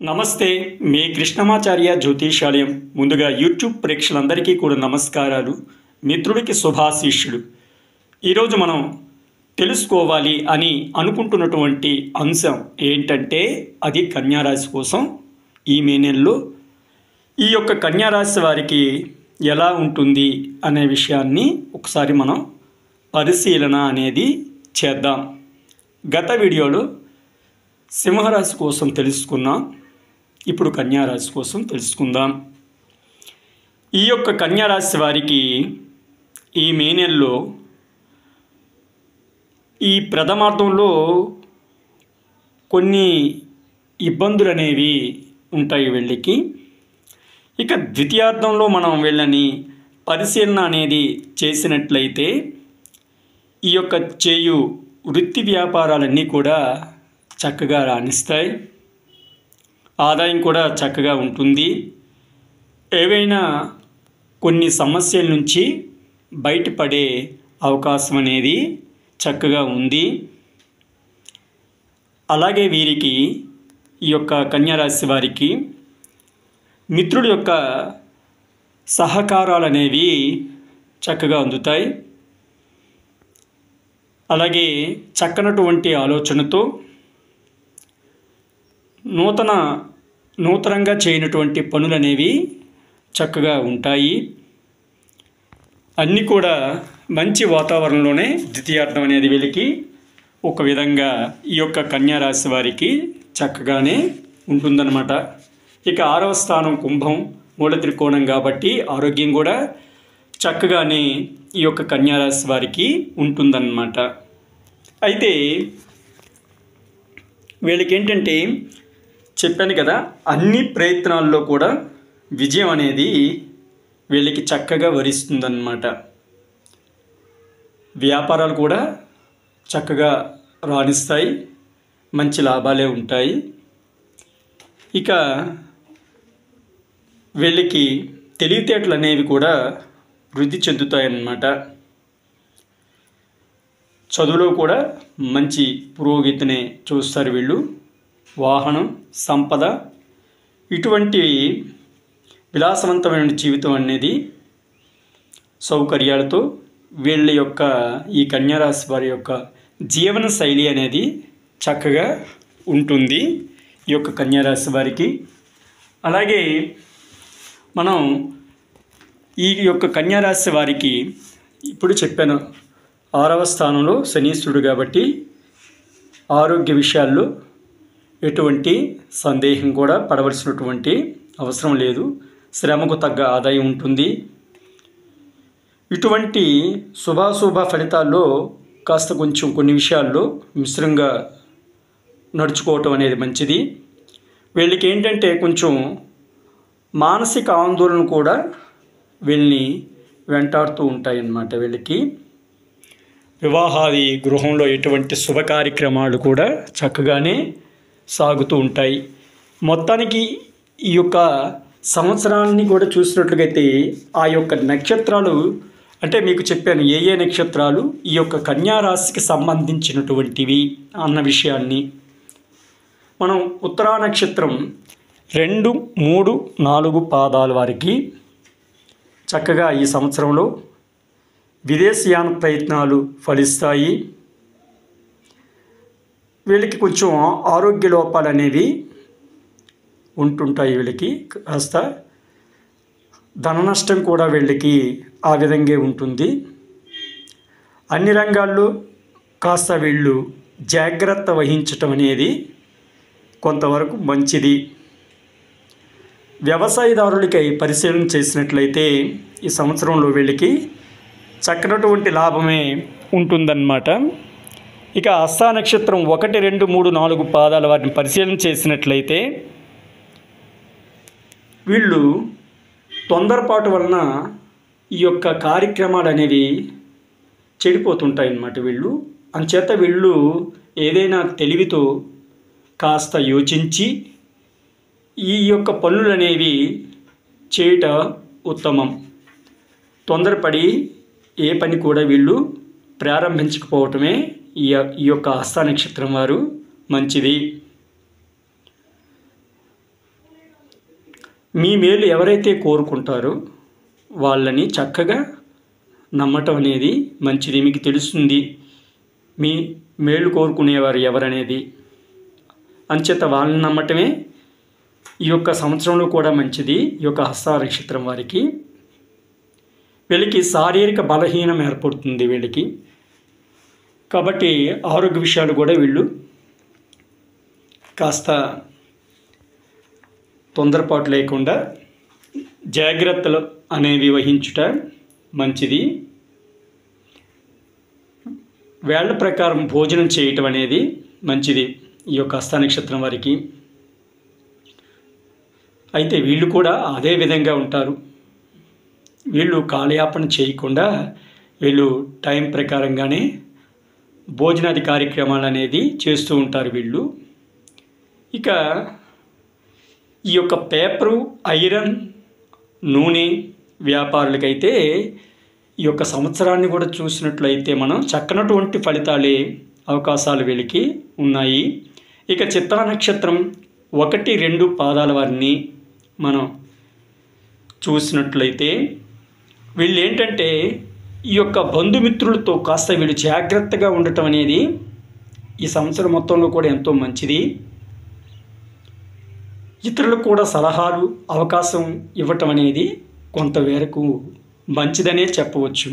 నమస్తే మీ కృష్ణమాచార్య జ్యోతిషాలయం ముందుగా యూట్యూబ్ ప్రేక్షకులందరికీ కూడా నమస్కారాలు. మిత్రుడికి శుభాశీస్సులు. ఈరోజు మనం తెలుసుకోవాలి అని అనుకుంటున్నటువంటి అంశం ఏంటంటే అది కన్యారాశి కోసం ఈ మే నెలలో ఈ యొక్క కన్యారాశి వారికి ఎలా ఉంటుంది అనే విషయాన్ని ఒకసారి మనం పరిశీలన అనేది చేద్దాం. గత వీడియోలో సింహరాశి కోసం తెలుసుకున్నాం. ఇప్పుడు కన్యారాశి కోసం తెలుసుకుందాం. ఈ యొక్క కన్యారాశి వారికి ఈ మే నెలలో ఈ ప్రథమార్థంలో కొన్ని ఇబ్బందులు అనేవి ఉంటాయి వీళ్ళకి. ఇక ద్వితీయార్థంలో మనం వీళ్ళని పరిశీలన అనేది చేసినట్లయితే ఈ యొక్క చేయు వృత్తి వ్యాపారాలన్నీ కూడా చక్కగా రాణిస్తాయి. ఆదాయం కూడా చక్కగా ఉంటుంది. ఏవైనా కొన్ని సమస్యల నుంచి బయటపడే అవకాశం అనేది చక్కగా ఉంది. అలాగే వీరికి ఈ యొక్క కన్యారాశి వారికి మిత్రుల యొక్క సహకారాలు అనేవి చక్కగా అందుతాయి. అలాగే చక్కనటువంటి ఆలోచనతో నూతనంగా చేయనటువంటి పనులు అనేవి చక్కగా ఉంటాయి. అన్నీ కూడా మంచి వాతావరణంలోనే ద్వితీయార్థం అనేది వీళ్ళకి ఒక విధంగా ఈ యొక్క కన్యారాశి వారికి చక్కగానే ఉంటుందన్నమాట. ఇక 6వ స్థానం కుంభం మూల త్రికోణం కాబట్టి ఆరోగ్యం కూడా చక్కగానే ఈ యొక్క కన్యారాశి వారికి ఉంటుందన్నమాట. అయితే వీళ్ళకి ఏంటంటే చెప్పాను కదా, అన్ని ప్రయత్నాల్లో కూడా విజయం అనేది వీళ్ళకి చక్కగా వరిస్తుందన్నమాట. వ్యాపారాలు కూడా చక్కగా రాణిస్తాయి, మంచి లాభాలే ఉంటాయి. ఇక వీళ్ళకి తెలివితేటలు అనేవి కూడా వృద్ధి చెందుతాయన్నమాట. చదువులో కూడా మంచి పురోగతిని చూస్తారు వీళ్ళు. వాహనం, సంపద, ఇటువంటి విలాసవంతమైన జీవితం అనేది సౌకర్యాలతో వీళ్ళ యొక్క ఈ కన్యారాశి వారి యొక్క జీవన శైలి అనేది చక్కగా ఉంటుంది ఈ యొక్క కన్యారాశి వారికి. అలాగే మనం ఈ యొక్క కన్యారాశి వారికి ఇప్పుడు చెప్పాను 6వ స్థానంలో శనీశ్వరుడు కాబట్టి ఆరోగ్య విషయాల్లో ఎటువంటి సందేహం కూడా పడవలసినటువంటి అవసరం లేదు. శ్రమకు తగ్గ ఆదాయం ఉంటుంది. ఇటువంటి శుభాశుభ ఫలితాల్లో కాస్త కొంచెం కొన్ని విషయాల్లో మిశ్రంగా నడుచుకోవటం అనేది మంచిది. వీళ్ళకి ఏంటంటే కొంచెం మానసిక ఆందోళన కూడా వీళ్ళని వెంటాడుతూ ఉంటాయన్నమాట. వీళ్ళకి వివాహాది గృహంలో ఎటువంటి శుభ కార్యక్రమాలు కూడా చక్కగానే సాగుతూ ఉంటాయి. మొత్తానికి ఈ యొక్క సంవత్సరాన్ని కూడా చూసినట్లయితే ఆ యొక్క నక్షత్రాలు అంటే మీకు చెప్పాను ఏ నక్షత్రాలు ఈ యొక్క కన్యారాశికి సంబంధించినటువంటివి అన్న విషయాన్ని. మనం ఉత్తరా నక్షత్రం 2, 3, 4 పాదాల వారికి చక్కగా ఈ సంవత్సరంలో విదేశీయాన ప్రయత్నాలు ఫలిస్తాయి. వీళ్ళకి కొంచెం ఆరోగ్య లోపాలు అనేవి ఉంటుంటాయి. వీళ్ళకి కాస్త ధన నష్టం కూడా వీళ్ళకి ఆ విధంగా ఉంటుంది. అన్ని రంగాల్లో కాస్త వీళ్ళు జాగ్రత్త వహించటం అనేది కొంతవరకు మంచిది. వ్యవసాయదారులకై పరిశీలన చేసినట్లయితే ఈ సంవత్సరంలో వీళ్ళకి చక్కనటువంటి లాభమే ఉంటుందన్నమాట. ఇక హస్త నక్షత్రం 1, 2, 3, 4 పాదాల వాటిని పరిశీలన చేసినట్లయితే వీళ్ళు తొందరపాటు వలన ఈ యొక్క కార్యక్రమాలు అనేవి చెడిపోతుంటాయి అన్నమాట. వీళ్ళు అంచేత వీళ్ళు ఏదైనా తెలివితో కాస్త యోచించి ఈ యొక్క పనులు అనేవి చేయట ఉత్తమం. తొందరపడి ఏ పని కూడా వీళ్ళు ప్రారంభించకపోవటమే ఈ యొక్క హస్త నక్షత్రం వారు మంచిది. మీ మేలు ఎవరైతే కోరుకుంటారో వాళ్ళని చక్కగా నమ్మటం అనేది మంచిది. మీకు తెలుస్తుంది మీ మేలు కోరుకునేవారు ఎవరనేది. అంచేత వాళ్ళని నమ్మటమే ఈ యొక్క సంవత్సరంలో కూడా మంచిది. ఈ యొక్క హస్త నక్షత్రం వారికి వీళ్ళకి శారీరక బలహీనం ఏర్పడుతుంది వీళ్ళకి. కాబట్టి ఆరోగ్య విషయాలు కూడా వీళ్ళు కాస్త తొందరపాటు లేకుండా జాగ్రత్తలు అనేవి వహించుట మంచిది. వేళ్ల ప్రకారం భోజనం చేయటం అనేది మంచిది ఈ యొక్క హస్త నక్షత్రం వారికి. అయితే వీళ్ళు కూడా అదే విధంగా ఉంటారు. వీళ్ళు కాలయాపన చేయకుండా వీళ్ళు టైం ప్రకారంగానే భోజనాది కార్యక్రమాలు అనేది చేస్తూ ఉంటారు వీళ్ళు. ఇక ఈ యొక్క పేపరు, ఐరన్, నూనె వ్యాపారులకైతే ఈ యొక్క సంవత్సరాన్ని కూడా చూసినట్లయితే మనం చక్కనటువంటి ఫలితాలే అవకాశాలు వీళ్ళకి ఉన్నాయి. ఇక చిత్తా నక్షత్రం 1, 2 పాదాల వారిని మనం చూసినట్లయితే వీళ్ళు ఏంటంటే ఈ యొక్క బంధుమిత్రులతో కాస్త వీళ్ళు జాగ్రత్తగా ఉండటం అనేది ఈ సంవత్సరం మొత్తంలో కూడా ఎంతో మంచిది. ఇతరులకు కూడా సలహాలు, అవకాశం ఇవ్వటం అనేది కొంతవరకు మంచిదనే చెప్పవచ్చు.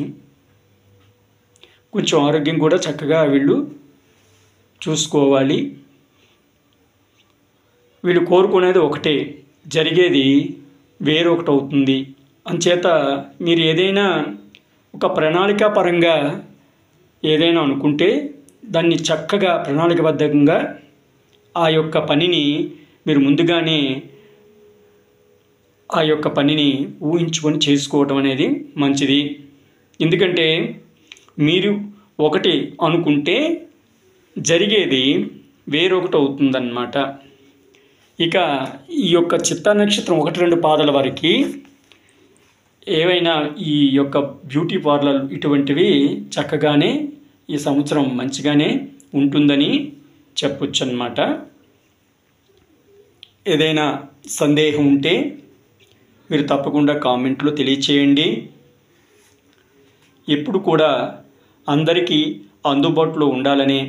కొంచెం ఆరోగ్యం కూడా చక్కగా వీళ్ళు చూసుకోవాలి. వీళ్ళు కోరుకునేది ఒకటే, జరిగేది వేరొకటి అవుతుంది. అంచేత మీరు ఏదైనా ఒక ప్రణాళికాపరంగా ఏదైనా అనుకుంటే దాన్ని చక్కగా ప్రణాళికబద్ధంగా ఆ యొక్క పనిని మీరు ముందుగానే ఆ యొక్క పనిని ఊహించుకొని చేసుకోవటం అనేది మంచిది. ఎందుకంటే మీరు ఒకటి అనుకుంటే జరిగేది వేరొకటి అవుతుందన్నమాట. ఇక ఈ యొక్క చిత్తా నక్షత్రం 1, 2 పాదాల వారికి ఏవైనా ఈ యొక్క బ్యూటీ పార్లర్ ఇటువంటివి చక్కగానే ఈ సంవత్సరం మంచిగానే ఉంటుందని చెప్పొచ్చు అన్నమాట. ఏదైనా సందేహం ఉంటే మీరు తప్పకుండా కామెంట్లో తెలియచేయండి. ఎప్పుడు కూడా అందరికీ అందుబాటులో ఉండాలనే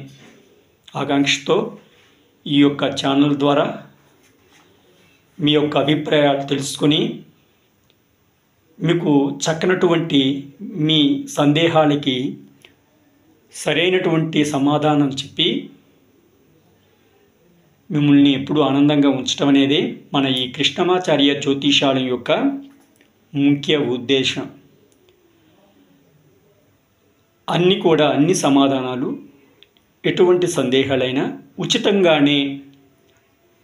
ఆకాంక్షతో ఈ యొక్క ఛానల్ ద్వారా మీ యొక్క అభిప్రాయాలు తెలుసుకొని మీకు చక్కనటువంటి మీ సందేహాలకి సరైనటువంటి సమాధానం చెప్పి మిమ్మల్ని ఎప్పుడూ ఆనందంగా ఉంచడం అనేది మన ఈ కృష్ణమాచార్య జ్యోతిషాలయం యొక్క ముఖ్య ఉద్దేశం. అన్ని సమాధానాలు, ఎటువంటి సందేహాలైనా ఉచితంగానే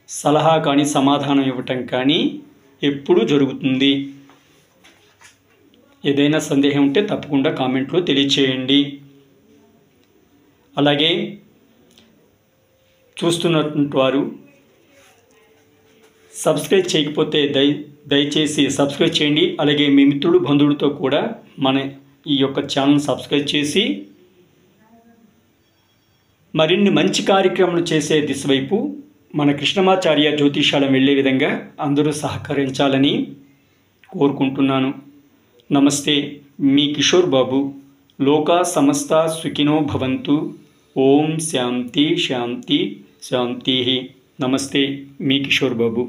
సలహా కానీ సమాధానం ఇవ్వటం కానీ ఎప్పుడూ జరుగుతుంది. ఏదైనా సందేహం ఉంటే తప్పకుండా కామెంట్లో తెలియచేయండి. అలాగే చూస్తున్నటువంటి వారు సబ్స్క్రైబ్ చేయకపోతే దయచేసి సబ్స్క్రైబ్ చేయండి. అలాగే మీ మిత్రులు, బంధువులతో కూడా మన ఈ యొక్క ఛానల్ సబ్స్క్రైబ్ చేసి మరిన్ని మంచి కార్యక్రమాలు చేసే దిశ వైపు మన కృష్ణమాచార్య జ్యోతిషాలయం వెళ్ళే విధంగా అందరూ సహకరించాలని కోరుకుంటున్నాను. నమస్తే, మీ కిషోర్ బాబు. లోకా సమస్త సుఖినో భవంతు. ఓం శాంతి శాంతి శాంతి. నమస్తే, మీ కిషోర్ బాబు.